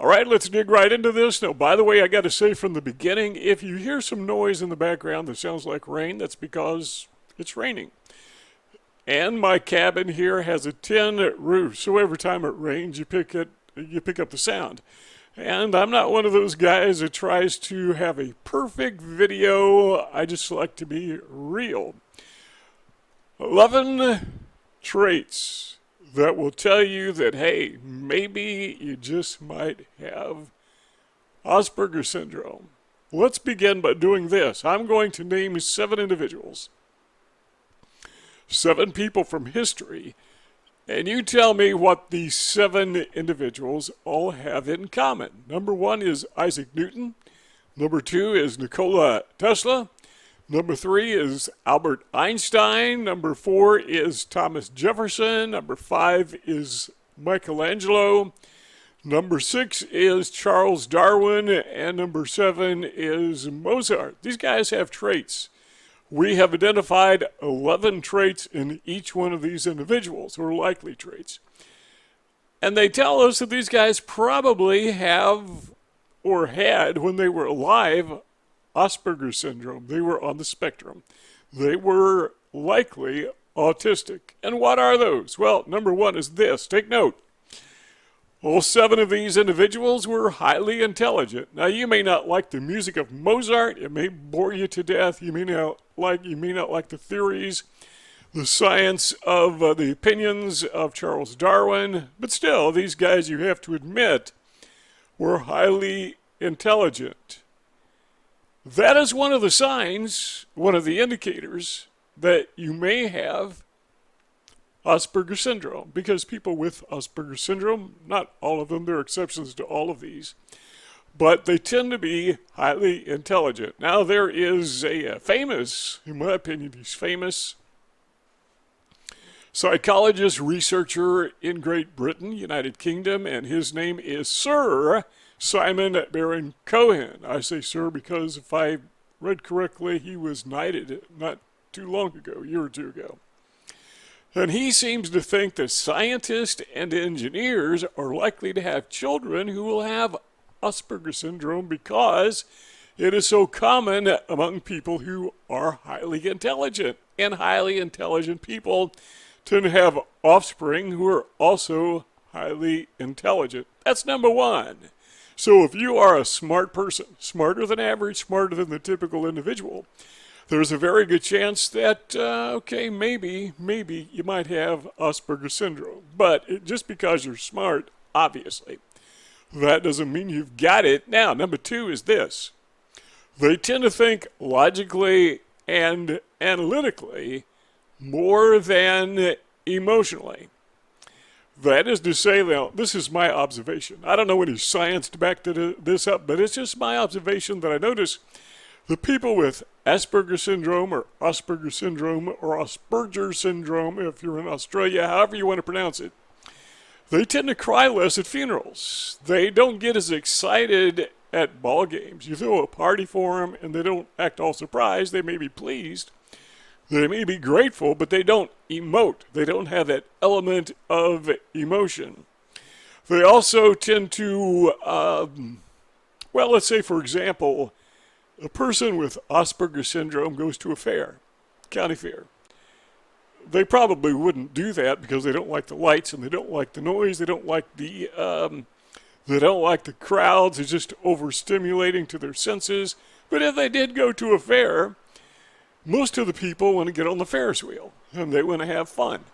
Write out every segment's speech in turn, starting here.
All right, let's dig right into this. Now, by the way, I got to say from the beginning, if you hear some noise in the background that sounds like rain, that's because it's raining. And my cabin here has a tin roof, so every time it rains, you pick up the sound. And I'm not one of those guys that tries to have a perfect video. I just like to be real. 11 traits that will tell you that, hey, maybe you just might have Asperger syndrome. Let's begin by doing this. I'm going to name 7 individuals, 7 people from history, and you tell me what these 7 individuals all have in common. Number 1 is Isaac Newton. Number 2 is Nikola Tesla. Number 3 is Albert Einstein. Number 4 is Thomas Jefferson. Number 5 is Michelangelo. Number 6 is Charles Darwin. And number 7 is Mozart. These guys have traits. We have identified 11 traits in each one of these individuals, or likely traits. And they tell us that these guys probably have, or had when they were alive, Asperger syndrome. They were on the spectrum. They were likely autistic. And what are those? Well, number 1 is this. Take note. All 7 of these individuals were highly intelligent. Now, you may not like the music of Mozart. It may bore you to death. You may not like the theories, the science of the opinions of Charles Darwin. But still, these guys, you have to admit, were highly intelligent. That is one of the signs, one of the indicators that you may have Asperger syndrome, because people with Asperger syndrome, not all of them, there are exceptions to all of these, but they tend to be highly intelligent. Now, there is a famous, in my opinion, he's famous, psychologist, researcher in Great Britain, United Kingdom, and his name is Sir Simon Baron Cohen. I say sir because if I read correctly, he was knighted not too long ago, a year or 2 ago. And he seems to think that scientists and engineers are likely to have children who will have Asperger syndrome because it is so common among people who are highly intelligent. And highly intelligent people tend to have offspring who are also highly intelligent. That's number 1. So if you are a smart person, smarter than average, smarter than the typical individual, there's a very good chance that, maybe you might have Asperger syndrome. But just because you're smart, obviously, that doesn't mean you've got it. Now, number 2 is this. They tend to think logically and analytically more than emotionally. That is to say, now, this is my observation. I don't know any science to back this up, but it's just my observation that I notice the people with Asperger syndrome or Asperger syndrome or Asperger syndrome, if you're in Australia, however you want to pronounce it, they tend to cry less at funerals. They don't get as excited at ball games. You throw a party for them and they don't act all surprised. They may be pleased. They may be grateful, but they don't emote. They don't have that element of emotion. They also tend to, let's say, for example, a person with Asperger syndrome goes to a fair, county fair. They probably wouldn't do that because they don't like the lights and they don't like the noise. They don't like the crowds. It's just overstimulating to their senses. But if they did go to a fair, most of the people want to get on the Ferris wheel and they want to have fun.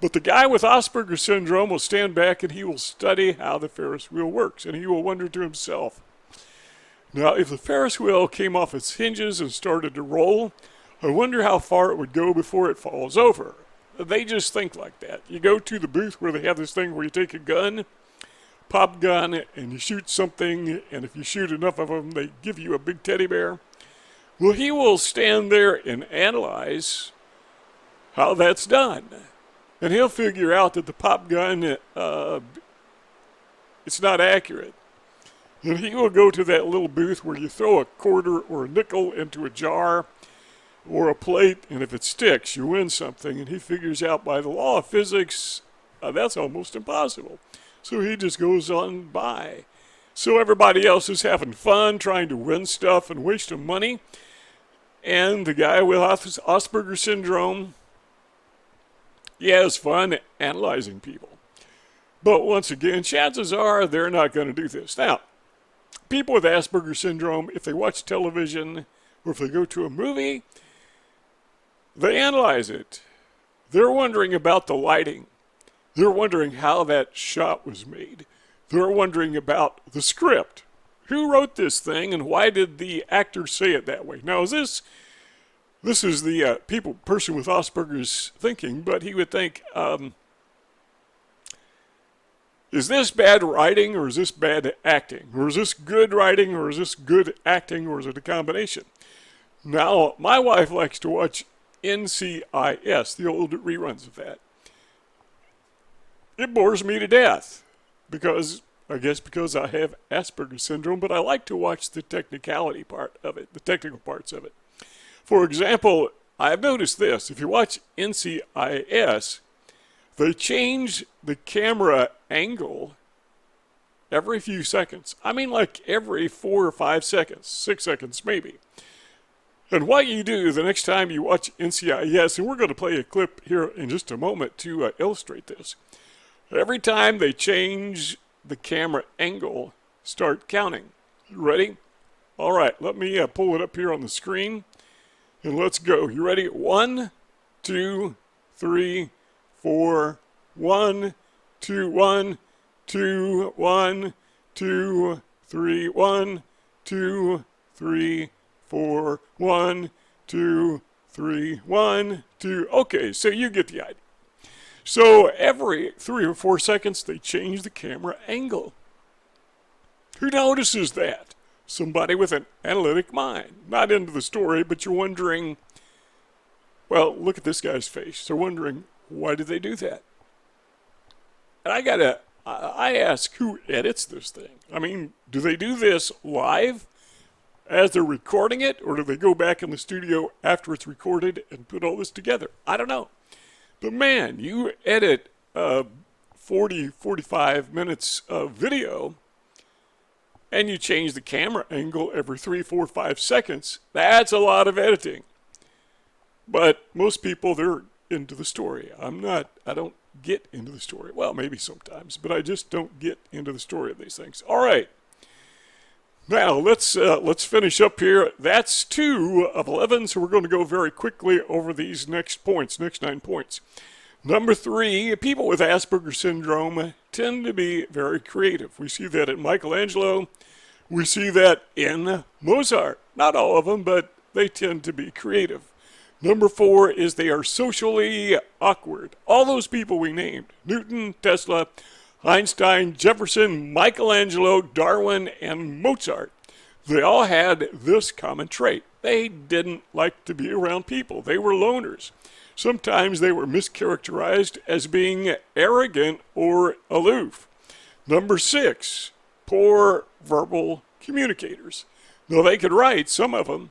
But the guy with Asperger syndrome will stand back and he will study how the Ferris wheel works, and he will wonder to himself, now, if the Ferris wheel came off its hinges and started to roll, I wonder how far it would go before it falls over. They just think like that. You go to the booth where they have this thing where you take a gun, pop gun, and you shoot something, and if you shoot enough of them, they give you a big teddy bear. Well, he will stand there and analyze how that's done. And he'll figure out that the pop gun, it's not accurate. And he will go to that little booth where you throw a quarter or a nickel into a jar or a plate, and if it sticks, you win something. And he figures out by the law of physics, that's almost impossible. So he just goes on by. So everybody else is having fun, trying to win stuff and wasting money. And the guy with Asperger syndrome, he has fun analyzing people. But once again, chances are they're not going to do this. Now, people with Asperger syndrome, if they watch television or if they go to a movie, they analyze it. They're wondering about the lighting. They're wondering how that shot was made. They're wondering about the script. Who wrote this thing and why did the actor say it that way? Now, this is the person with Asperger's thinking, but he would think, is this bad writing or is this bad acting? Or is this good writing or is this good acting or is it a combination? Now, my wife likes to watch NCIS, the old reruns of that. It bores me to death because I have Asperger syndrome, but I like to watch the technicality part of it, the technical parts of it. For example, I've noticed this. If you watch NCIS, they change the camera angle every few seconds. I mean, like every 4 or 5 seconds, 6 seconds maybe. And what you do the next time you watch NCIS, and we're going to play a clip here in just a moment to illustrate this. Every time they change the camera angle, start counting. You ready? All right, let me pull it up here on the screen, and let's go. You ready? 1, 2, 3, 4, 1, 2, 1, 2, 1, 2, 3, 1, 2, 3, 4, 1, 2, 3, 1, 2. Okay, so you get the idea. So every 3 or 4 seconds, they change the camera angle. Who notices that? Somebody with an analytic mind. Not into the story, but you're wondering, well, look at this guy's face. They're wondering, why did they do that? And I ask, who edits this thing? I mean, do they do this live as they're recording it, or do they go back in the studio after it's recorded and put all this together? I don't know. But man, you edit 40, 45 minutes of video and you change the camera angle every 3, 4, 5 seconds. That's a lot of editing. But most people, they're into the story. I don't get into the story. Well, maybe sometimes, but I just don't get into the story of these things. All right. Now, let's finish up here. That's 2 of 11, so we're going to go very quickly over these next 9 points. Number 3, people with Asperger syndrome tend to be very creative. We see that in Michelangelo. We see that in Mozart. Not all of them, but they tend to be creative. Number 4 is they are socially awkward. All those people we named, Newton, Tesla, Einstein, Jefferson, Michelangelo, Darwin, and Mozart, they all had this common trait. They didn't like to be around people. They were loners. Sometimes they were mischaracterized as being arrogant or aloof. Number 6, poor verbal communicators. Now, they could write, some of them.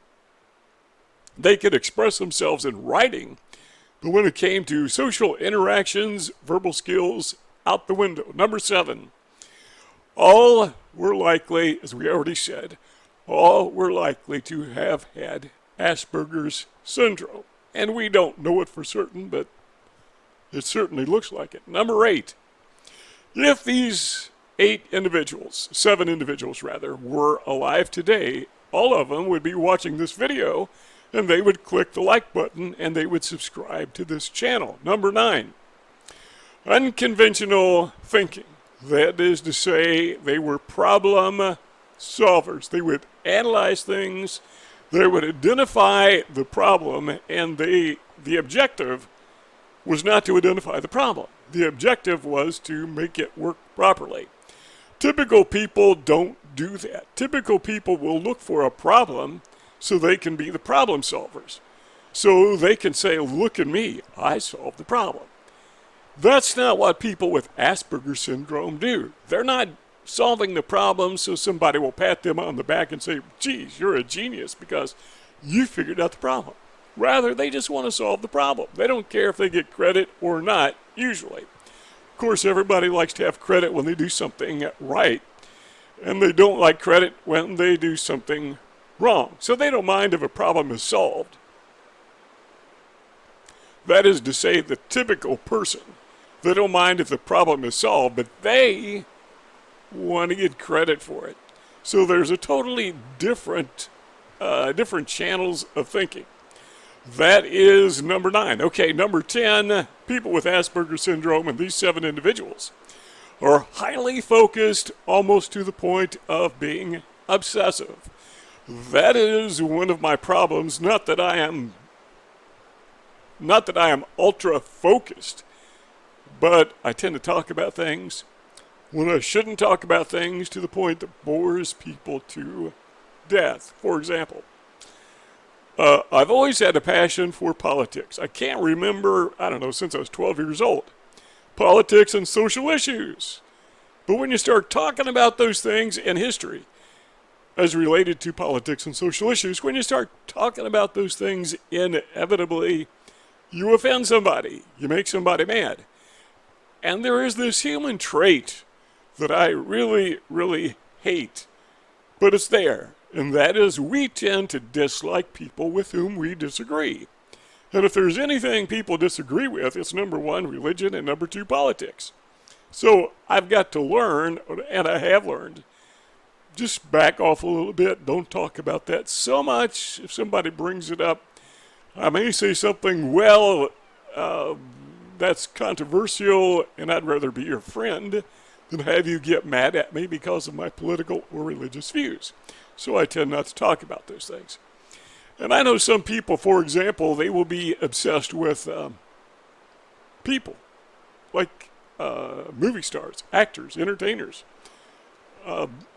They could express themselves in writing, but when it came to social interactions, verbal skills, out the window. Number 7, all were likely, as we already said, all were likely to have had Asperger's syndrome. And we don't know it for certain, but it certainly looks like it. Number 8, if these 7 individuals rather, were alive today, all of them would be watching this video, and they would click the like button, and they would subscribe to this channel. Number 9, unconventional thinking. That is to say, they were problem solvers. They would analyze things, they would identify the problem, and the objective was not to identify the problem. The objective was to make it work properly. Typical people don't do that. Typical people will look for a problem so they can be the problem solvers. So they can say, look at me, I solved the problem. That's not what people with Asperger syndrome do. They're not solving the problem so somebody will pat them on the back and say, geez, you're a genius because you figured out the problem. Rather, they just want to solve the problem. They don't care if they get credit or not, usually. Of course, everybody likes to have credit when they do something right, and they don't like credit when they do something wrong. So they don't mind if a problem is solved. That is to say, the typical person, they don't mind if the problem is solved, but they want to get credit for it. So there's a totally different channels of thinking. That is number 9. Okay, number 10, people with Asperger syndrome, and these 7 individuals are highly focused, almost to the point of being obsessive. That is one of my problems. Not that I am ultra focused, but I tend to talk about things when I shouldn't talk about things, to the point that bores people to death. For example, I've always had a passion for politics. I can't remember, since I was 12 years old. Politics and social issues. But when you start talking about those things in history, as related to politics and social issues, when you start talking about those things, inevitably, you offend somebody. You make somebody mad. And there is this human trait that I really, really hate. But it's there. And that is, we tend to dislike people with whom we disagree. And if there's anything people disagree with, it's number 1, religion, and number 2, politics. So I've got to learn, and I have learned, just back off a little bit. Don't talk about that so much. If somebody brings it up, I may say something, that's controversial, and I'd rather be your friend than have you get mad at me because of my political or religious views. So I tend not to talk about those things. And I know some people, for example, they will be obsessed with people, like movie stars, actors, entertainers,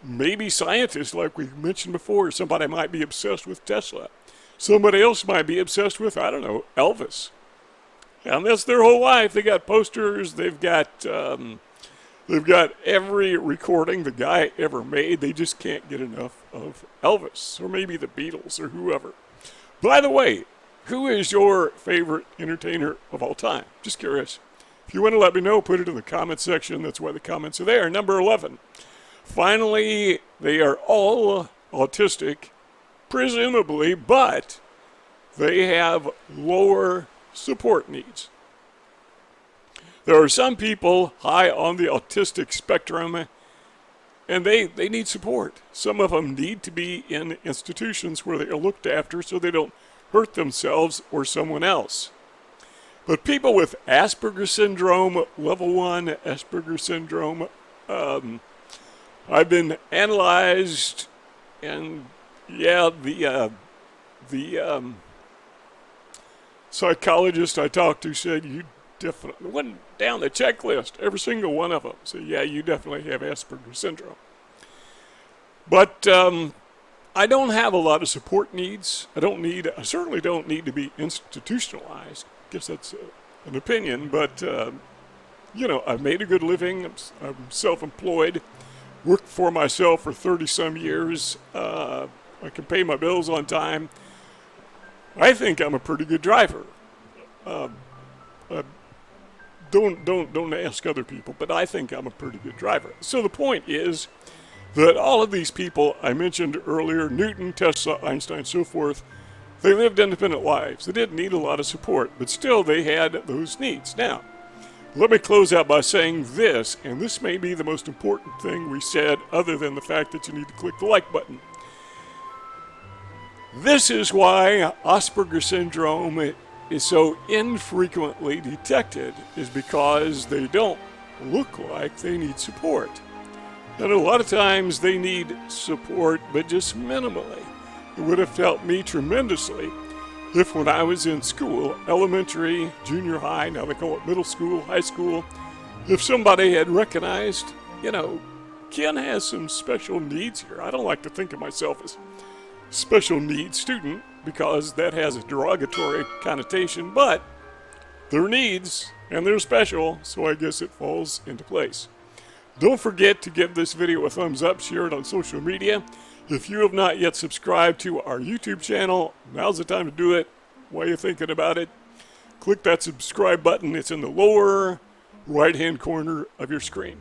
maybe scientists, like we mentioned before. Somebody might be obsessed with Tesla. Somebody else might be obsessed with, Elvis. And that's their whole life. They got posters, they've got every recording the guy ever made. They just can't get enough of Elvis, or maybe the Beatles, or whoever. By the way, who is your favorite entertainer of all time? Just curious. If you want to let me know, put it in the comment section. That's why the comments are there. Number 11. Finally, they are all autistic, presumably, but they have lower support needs. There are some people high on the autistic spectrum, and they need support. Some of them need to be in institutions where they are looked after so they don't hurt themselves or someone else. But people with Asperger syndrome, level 1 Asperger syndrome, I've been analyzed, and the psychologist I talked to said, you definitely went down the checklist, every single one of them. So yeah, you definitely have Asperger syndrome. But I don't have a lot of support needs. I certainly don't need to be institutionalized. I guess that's an opinion, but I've made a good living. I'm self-employed, worked for myself for 30-some years. I can pay my bills on time. I think I'm a pretty good driver. Don't ask other people, but I think I'm a pretty good driver. So the point is that all of these people I mentioned earlier, Newton, Tesla, Einstein, so forth, they lived independent lives. They didn't need a lot of support, but still they had those needs. Now, let me close out by saying this, and this may be the most important thing we said, other than the fact that you need to click the like button. This is why Asperger syndrome is so infrequently detected, is because they don't look like they need support. And a lot of times they need support, but just minimally. It would have helped me tremendously if when I was in school, elementary, junior high, now they call it middle school, high school, if somebody had recognized, Ken has some special needs here. I don't like to think of myself as special needs student because that has a derogatory connotation, but they're needs and they're special, so I guess it falls into place. Don't forget to give this video a thumbs up, share it on social media. If you have not yet subscribed to our YouTube channel, now's the time to do it. While you're thinking about it, click that subscribe button. It's in the lower right-hand corner of your screen.